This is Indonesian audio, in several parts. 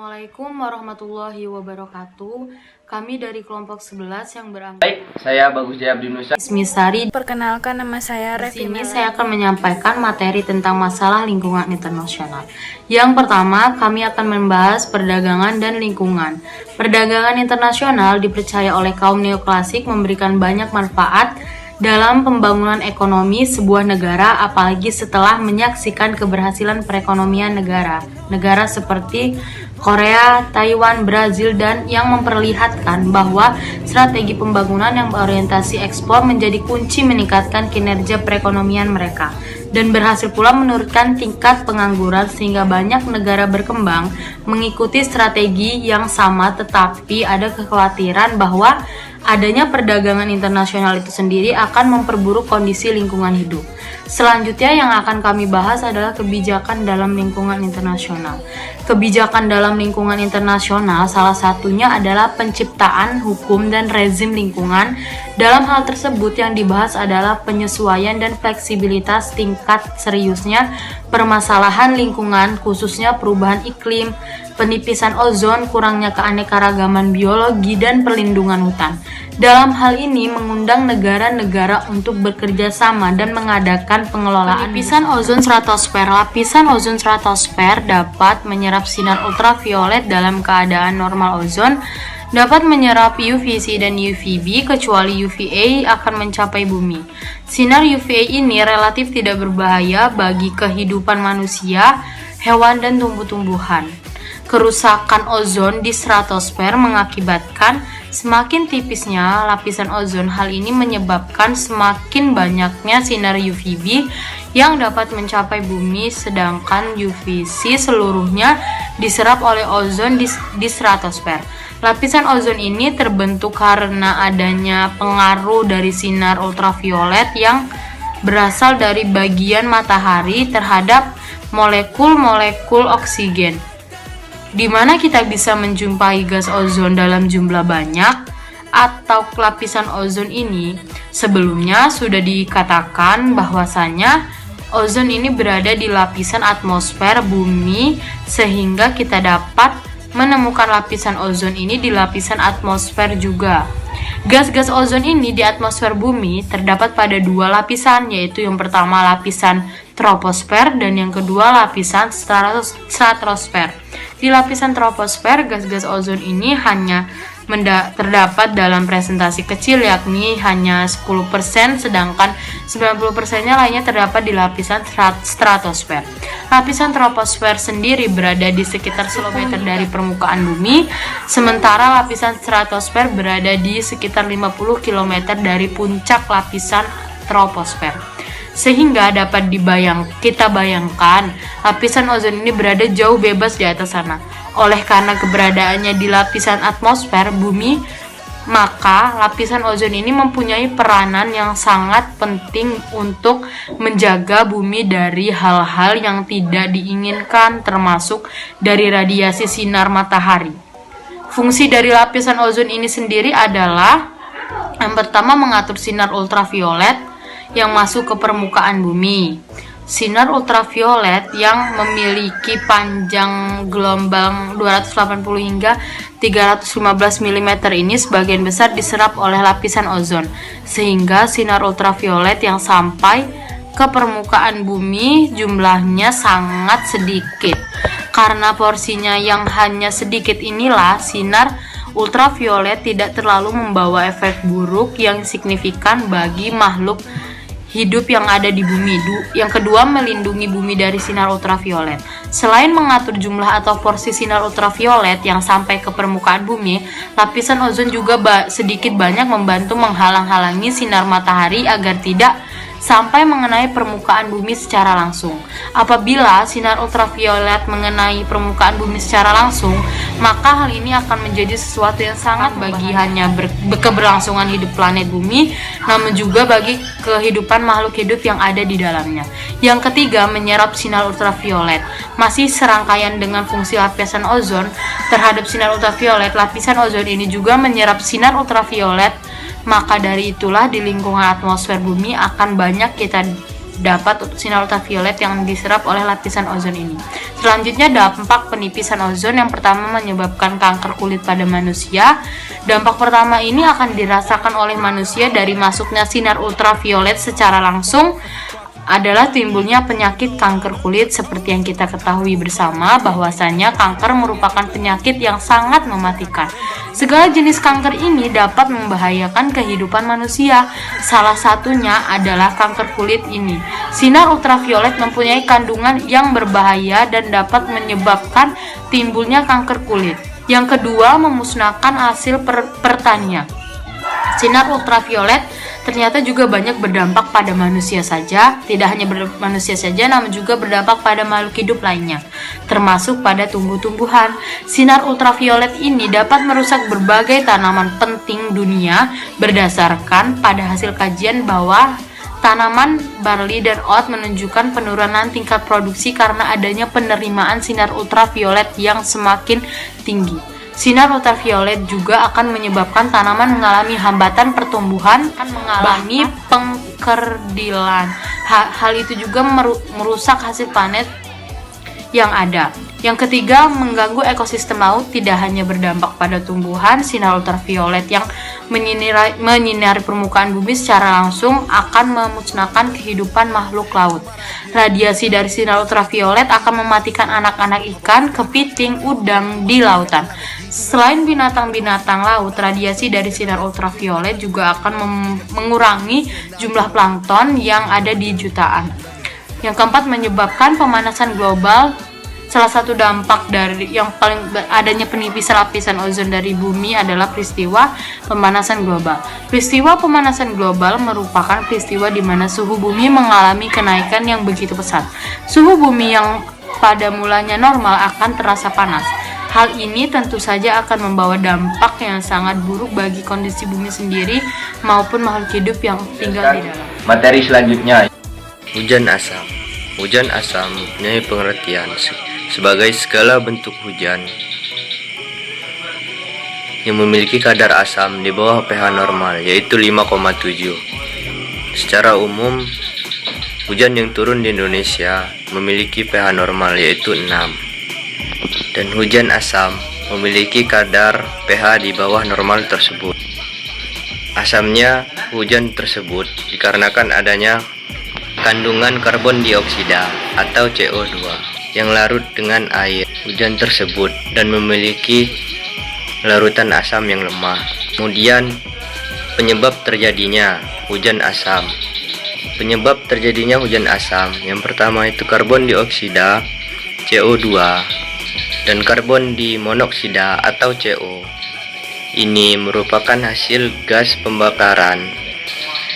Assalamualaikum warahmatullahi wabarakatuh. Kami dari kelompok 11 yang berangkat. Baik, saya Bagus Jaya Abdinusa. Ismisari. Perkenalkan, nama saya Di Revi. sini saya akan menyampaikan materi tentang masalah lingkungan internasional. Yang pertama, kami akan membahas perdagangan dan lingkungan. Perdagangan internasional dipercaya oleh kaum neoklasik memberikan banyak manfaat dalam pembangunan ekonomi sebuah negara, apalagi setelah menyaksikan keberhasilan perekonomian negara seperti Korea, Taiwan, Brazil, dan yang memperlihatkan bahwa strategi pembangunan yang berorientasi ekspor menjadi kunci meningkatkan kinerja perekonomian mereka dan berhasil pula menurunkan tingkat pengangguran sehingga banyak negara berkembang mengikuti strategi yang sama, tetapi ada kekhawatiran bahwa adanya perdagangan internasional itu sendiri akan memperburuk kondisi lingkungan hidup. Selanjutnya yang akan kami bahas adalah kebijakan dalam lingkungan internasional. Kebijakan dalam lingkungan internasional salah satunya adalah penciptaan hukum dan rezim lingkungan. Dalam hal tersebut yang dibahas adalah penyesuaian dan fleksibilitas tingkat seriusnya permasalahan lingkungan, khususnya perubahan iklim, penipisan ozon, kurangnya keanekaragaman biologi, dan perlindungan hutan. Dalam hal ini mengundang negara-negara untuk bekerja sama dan mengadakan pengelolaan penipisan ozon stratosfer. Lapisan ozon stratosfer dapat menyerap sinar ultraviolet dalam keadaan normal ozon dapat menyerap UVC dan UVB, kecuali UVA akan mencapai bumi. Sinar UVA ini relatif tidak berbahaya bagi kehidupan manusia, hewan, dan tumbuh-tumbuhan. Kerusakan ozon di stratosfer mengakibatkan semakin tipisnya lapisan ozon. Hal ini menyebabkan semakin banyaknya sinar UVB yang dapat mencapai bumi, sedangkan UVC seluruhnya diserap oleh ozon di stratosfer. Lapisan ozon ini terbentuk karena adanya pengaruh dari sinar ultraviolet yang berasal dari bagian matahari terhadap molekul-molekul oksigen, di mana kita bisa menjumpai gas ozon dalam jumlah banyak. Atau lapisan ozon ini sebelumnya sudah dikatakan bahwasanya ozon ini berada di lapisan atmosfer bumi, sehingga kita dapat menemukan lapisan ozon ini di lapisan atmosfer juga. Gas-gas ozon ini di atmosfer bumi terdapat pada dua lapisan, yaitu yang pertama lapisan troposfer dan yang kedua lapisan stratosfer. Di lapisan troposfer, gas-gas ozon ini hanya terdapat dalam presentasi kecil, yakni hanya 10%, sedangkan 90%-nya lainnya terdapat di lapisan stratosfer. Lapisan troposfer sendiri berada di sekitar 10 km dari permukaan bumi, sementara lapisan stratosfer berada di sekitar 50 km dari puncak lapisan troposfer. Sehingga dapat kita bayangkan lapisan ozon ini berada jauh bebas di atas sana. Oleh karena keberadaannya di lapisan atmosfer bumi, maka lapisan ozon ini mempunyai peranan yang sangat penting untuk menjaga bumi dari hal-hal yang tidak diinginkan, termasuk dari radiasi sinar matahari. Fungsi dari lapisan ozon ini sendiri adalah yang pertama mengatur sinar ultraviolet yang masuk ke permukaan bumi. Sinar ultraviolet yang memiliki panjang gelombang 280 hingga 315 mm ini sebagian besar diserap oleh lapisan ozon, sehingga sinar ultraviolet yang sampai ke permukaan bumi jumlahnya sangat sedikit. Karena porsinya yang hanya sedikit inilah, sinar ultraviolet tidak terlalu membawa efek buruk yang signifikan bagi makhluk hidup yang ada di bumi. Yang kedua, melindungi bumi dari sinar ultraviolet. Selain mengatur jumlah atau porsi sinar ultraviolet yang sampai ke permukaan bumi, lapisan ozon juga sedikit banyak membantu menghalang-halangi sinar matahari agar tidak sampai mengenai permukaan bumi secara langsung. Apabila sinar ultraviolet mengenai permukaan bumi secara langsung, maka hal ini akan menjadi sesuatu yang sangat bagi hanya keberlangsungan hidup planet bumi, namun juga bagi kehidupan makhluk hidup yang ada di dalamnya. Yang ketiga, menyerap sinar ultraviolet. Masih serangkaian dengan fungsi lapisan ozon terhadap sinar ultraviolet, lapisan ozon ini juga menyerap sinar ultraviolet. Maka dari itulah di lingkungan atmosfer bumi akan banyak kita dapat sinar ultraviolet yang diserap oleh lapisan ozon ini. Selanjutnya dampak penipisan ozon. Yang pertama menyebabkan kanker kulit pada manusia. Dampak pertama ini akan dirasakan oleh manusia dari masuknya sinar ultraviolet secara langsung adalah timbulnya penyakit kanker kulit. Seperti yang kita ketahui bersama bahwasanya kanker merupakan penyakit yang sangat mematikan. Segala jenis kanker ini dapat membahayakan kehidupan manusia. Salah satunya adalah kanker kulit ini. Sinar ultraviolet mempunyai kandungan yang berbahaya dan dapat menyebabkan timbulnya kanker kulit. Yang kedua, memusnahkan hasil pertanian. Sinar ultraviolet ternyata juga banyak berdampak pada manusia saja, tidak hanya manusia saja, namun juga berdampak pada makhluk hidup lainnya, termasuk pada tumbuh-tumbuhan. Sinar ultraviolet ini dapat merusak berbagai tanaman penting dunia. Berdasarkan pada hasil kajian bahwa tanaman barley dan oat menunjukkan penurunan tingkat produksi karena adanya penerimaan sinar ultraviolet yang semakin tinggi. Sinar ultraviolet juga akan menyebabkan tanaman mengalami hambatan pertumbuhan, mengalami pengkerdilan. Hal itu juga merusak hasil panen yang ada. Yang ketiga, mengganggu ekosistem laut. Tidak hanya berdampak pada tumbuhan, sinar ultraviolet yang menyinari permukaan bumi secara langsung akan memusnahkan kehidupan makhluk laut. Radiasi dari sinar ultraviolet akan mematikan anak-anak ikan, kepiting, udang di lautan. Selain binatang-binatang laut, radiasi dari sinar ultraviolet juga akan mengurangi jumlah plankton yang ada di jutaan. Yang keempat, menyebabkan pemanasan global. Salah satu dampak dari yang paling adanya penipisan lapisan ozon dari bumi adalah peristiwa pemanasan global. Peristiwa pemanasan global merupakan peristiwa di mana suhu bumi mengalami kenaikan yang begitu pesat. Suhu bumi yang pada mulanya normal akan terasa panas. Hal ini tentu saja akan membawa dampak yang sangat buruk bagi kondisi bumi sendiri maupun makhluk hidup yang tinggal di dalam. Materi selanjutnya, hujan asam. Hujan asam mempunyai pengertian sebagai segala bentuk hujan yang memiliki kadar asam di bawah pH normal, yaitu 5,7. Secara umum, hujan yang turun di Indonesia memiliki pH normal, yaitu 6. Dan hujan asam memiliki kadar pH di bawah normal tersebut. Asamnya hujan tersebut dikarenakan adanya kandungan karbon dioksida atau CO2 yang larut dengan air hujan tersebut dan memiliki larutan asam yang lemah. Kemudian penyebab terjadinya hujan asam. Penyebab terjadinya hujan asam yang pertama itu karbon dioksida, CO2, dan karbon dimonoksida atau CO. Ini merupakan hasil gas pembakaran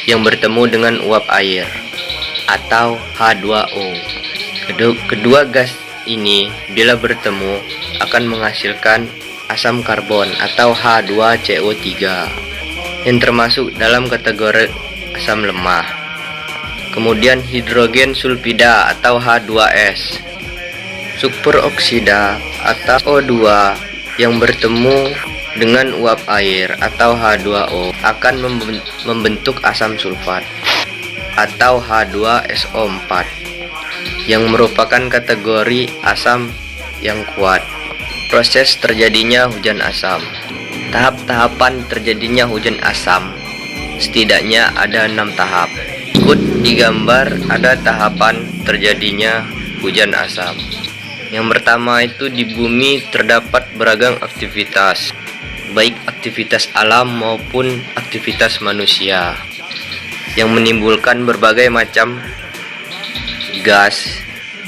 yang bertemu dengan uap air atau H2O. Kedua gas ini bila bertemu akan menghasilkan asam karbon atau H2CO3 yang termasuk dalam kategori asam lemah. Kemudian hidrogen sulfida atau H2S, sulfur oksida atau O2 yang bertemu dengan uap air atau H2O akan membentuk asam sulfat atau H2SO4 yang merupakan kategori asam yang kuat. Proses terjadinya hujan asam. Tahap-tahapan terjadinya hujan asam setidaknya ada 6 tahap. Berikut di gambar ada tahapan terjadinya hujan asam. Yang pertama itu di bumi terdapat beragam aktivitas, baik aktivitas alam maupun aktivitas manusia, yang menimbulkan berbagai macam gas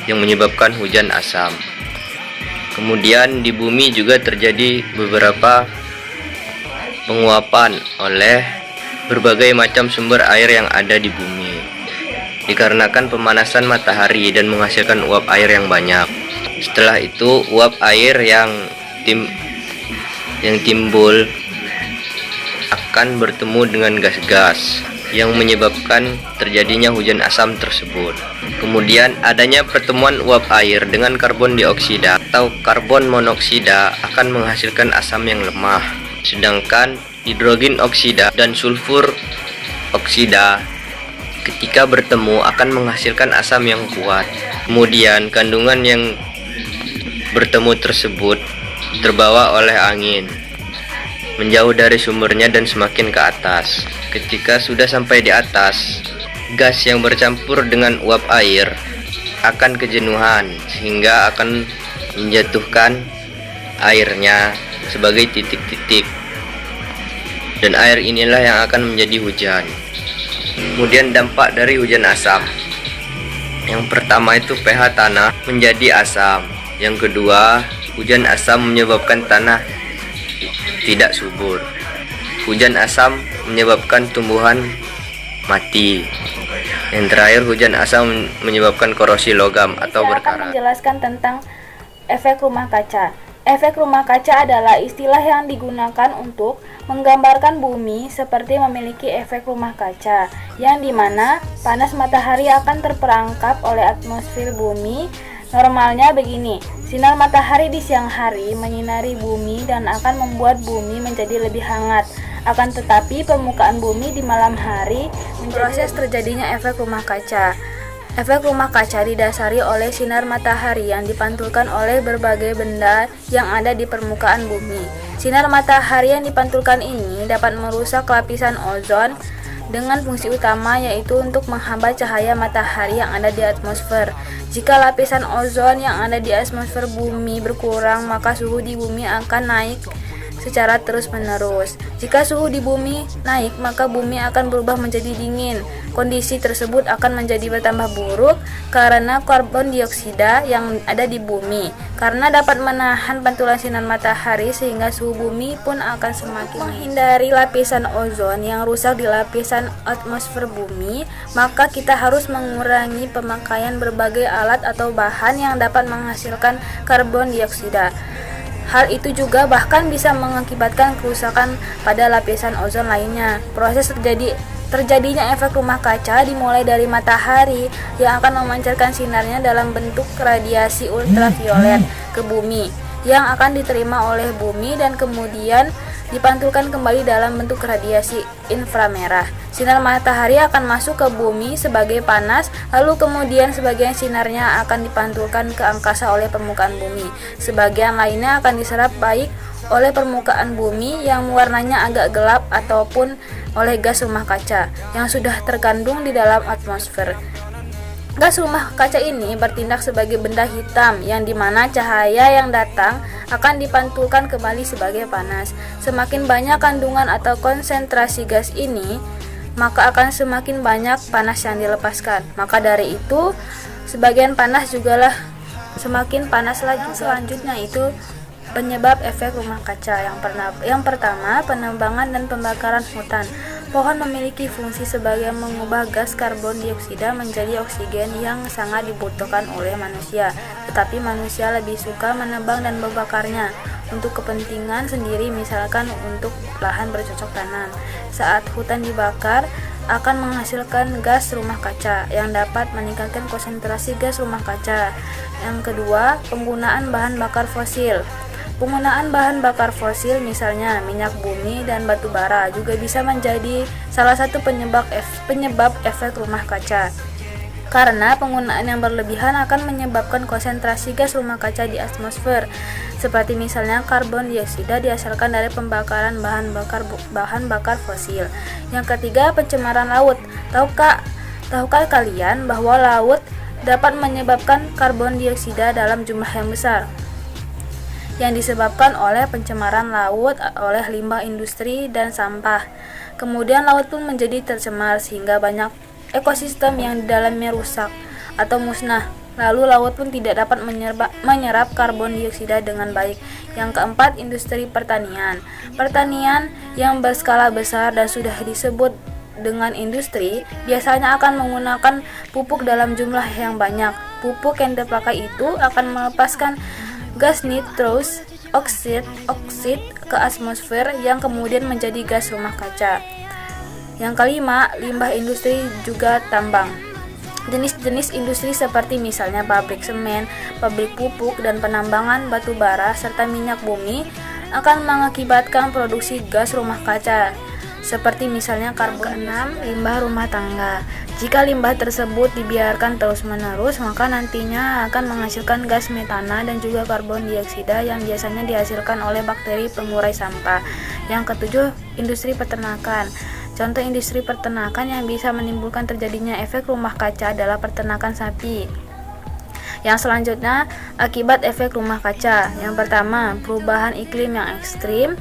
yang menyebabkan hujan asam. Kemudian di bumi juga terjadi beberapa penguapan oleh berbagai macam sumber air yang ada di bumi, dikarenakan pemanasan matahari dan menghasilkan uap air yang banyak. Setelah itu uap air yang timbul akan bertemu dengan gas-gas yang menyebabkan terjadinya hujan asam tersebut. Kemudian adanya pertemuan uap air dengan karbon dioksida atau karbon monoksida akan menghasilkan asam yang lemah. Sedangkan hidrogen oksida dan sulfur oksida ketika bertemu akan menghasilkan asam yang kuat. Kemudian kandungan yang bertemu tersebut terbawa oleh angin, menjauh dari sumbernya dan semakin ke atas. Ketika sudah sampai di atas, gas yang bercampur dengan uap air akan kejenuhan sehingga akan menjatuhkan airnya sebagai titik-titik, dan air inilah yang akan menjadi hujan. Kemudian dampak dari hujan asam, yang pertama itu pH tanah menjadi asam. Yang kedua, hujan asam menyebabkan tanah tidak subur. Hujan asam menyebabkan tumbuhan mati. Yang terakhir, hujan asam menyebabkan korosi logam atau Saya akan berkarat. menjelaskan tentang efek rumah kaca. Efek rumah kaca adalah istilah yang digunakan untuk menggambarkan bumi seperti memiliki efek rumah kaca, yang dimana panas matahari akan terperangkap oleh atmosfer bumi. Normalnya begini, sinar matahari di siang hari menyinari bumi dan akan membuat bumi menjadi lebih hangat. Akan tetapi permukaan bumi di malam hari proses terjadinya efek rumah kaca. Efek rumah kaca didasari oleh sinar matahari yang dipantulkan oleh berbagai benda yang ada di permukaan bumi. Sinar matahari yang dipantulkan ini dapat merusak lapisan ozon dengan fungsi utama yaitu untuk menghambat cahaya matahari yang ada di atmosfer. Jika lapisan ozon yang ada di atmosfer bumi berkurang, maka suhu di bumi akan naik secara terus-menerus. Jika suhu di bumi naik, maka bumi akan berubah menjadi dingin. Kondisi tersebut akan menjadi bertambah buruk karena karbon dioksida yang ada di bumi, karena dapat menahan pantulan sinar matahari sehingga suhu bumi pun akan semakin menghindari lapisan ozon yang rusak di lapisan atmosfer bumi. Maka kita harus mengurangi pemakaian berbagai alat atau bahan yang dapat menghasilkan karbon dioksida. Hal itu juga bahkan bisa mengakibatkan kerusakan pada lapisan ozon lainnya. Proses terjadinya efek rumah kaca dimulai dari matahari yang akan memancarkan sinarnya dalam bentuk radiasi ultraviolet ke bumi, yang akan diterima oleh bumi dan kemudian dipantulkan kembali dalam bentuk radiasi inframerah. Sinar matahari akan masuk ke bumi sebagai panas, lalu kemudian sebagian sinarnya akan dipantulkan ke angkasa oleh permukaan bumi. Sebagian lainnya akan diserap baik oleh permukaan bumi yang warnanya agak gelap ataupun oleh gas rumah kaca yang sudah terkandung di dalam atmosfer. Gas rumah kaca ini bertindak sebagai benda hitam yang dimana cahaya yang datang akan dipantulkan kembali sebagai panas. Semakin banyak kandungan atau konsentrasi gas ini, maka akan semakin banyak panas yang dilepaskan. Maka dari itu, sebagian panas jugalah semakin panas lagi. Selanjutnya itu penyebab efek rumah kaca. Yang pertama, penebangan dan pembakaran hutan. Pohon memiliki fungsi sebagai mengubah gas karbon dioksida menjadi oksigen yang sangat dibutuhkan oleh manusia. Tetapi manusia lebih suka menebang dan membakarnya untuk kepentingan sendiri, misalkan untuk lahan bercocok tanam. Saat hutan dibakar, akan menghasilkan gas rumah kaca yang dapat meningkatkan konsentrasi gas rumah kaca. Yang kedua, penggunaan bahan bakar fosil. Penggunaan bahan bakar fosil misalnya minyak bumi dan batu bara juga bisa menjadi salah satu penyebab efek rumah kaca. Karena penggunaan yang berlebihan akan menyebabkan konsentrasi gas rumah kaca di atmosfer. Seperti misalnya karbon dioksida dihasilkan dari pembakaran bahan bakar fosil. Yang ketiga, pencemaran laut. Tahukah kalian bahwa laut dapat menyebabkan karbon dioksida dalam jumlah yang besar yang disebabkan oleh pencemaran laut oleh limbah industri dan sampah. Kemudian laut pun menjadi tercemar sehingga banyak ekosistem yang di dalamnya rusak atau musnah. Lalu laut pun tidak dapat menyerap karbon dioksida dengan baik. Yang keempat, industri pertanian. Pertanian yang berskala besar dan sudah disebut dengan industri biasanya akan menggunakan pupuk dalam jumlah yang banyak. Pupuk yang dipakai itu akan melepaskan gas nitrous oxide ke atmosfer yang kemudian menjadi gas rumah kaca. Yang kelima, limbah industri juga tambang. Jenis-jenis industri seperti misalnya pabrik semen, pabrik pupuk, dan penambangan batu bara serta minyak bumi akan mengakibatkan produksi gas rumah kaca. seperti misalnya karbon. Keenam, limbah rumah tangga. Jika limbah tersebut dibiarkan terus-menerus, maka nantinya akan menghasilkan gas metana dan juga karbon dioksida yang biasanya dihasilkan oleh bakteri pengurai sampah. Yang ketujuh, industri peternakan. Contoh industri peternakan yang bisa menimbulkan terjadinya efek rumah kaca adalah peternakan sapi. Yang selanjutnya, akibat efek rumah kaca. Yang pertama, perubahan iklim yang ekstrim.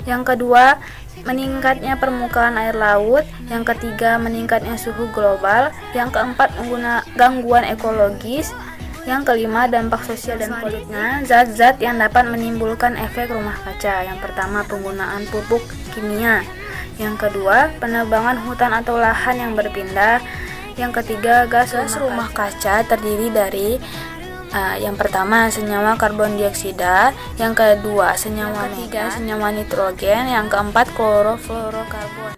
Yang kedua, meningkatnya permukaan air laut. Yang ketiga, meningkatnya suhu global. Yang keempat, gangguan ekologis. Yang kelima, dampak sosial dan politiknya. Zat-zat yang dapat menimbulkan efek rumah kaca. Yang pertama, penggunaan pupuk kimia. Yang kedua, penebangan hutan atau lahan yang berpindah. Yang ketiga, gas rumah kaca terdiri dari yang pertama senyawa karbon dioksida, yang kedua senyawa nitrogen, yang keempat klorofluorokarbon.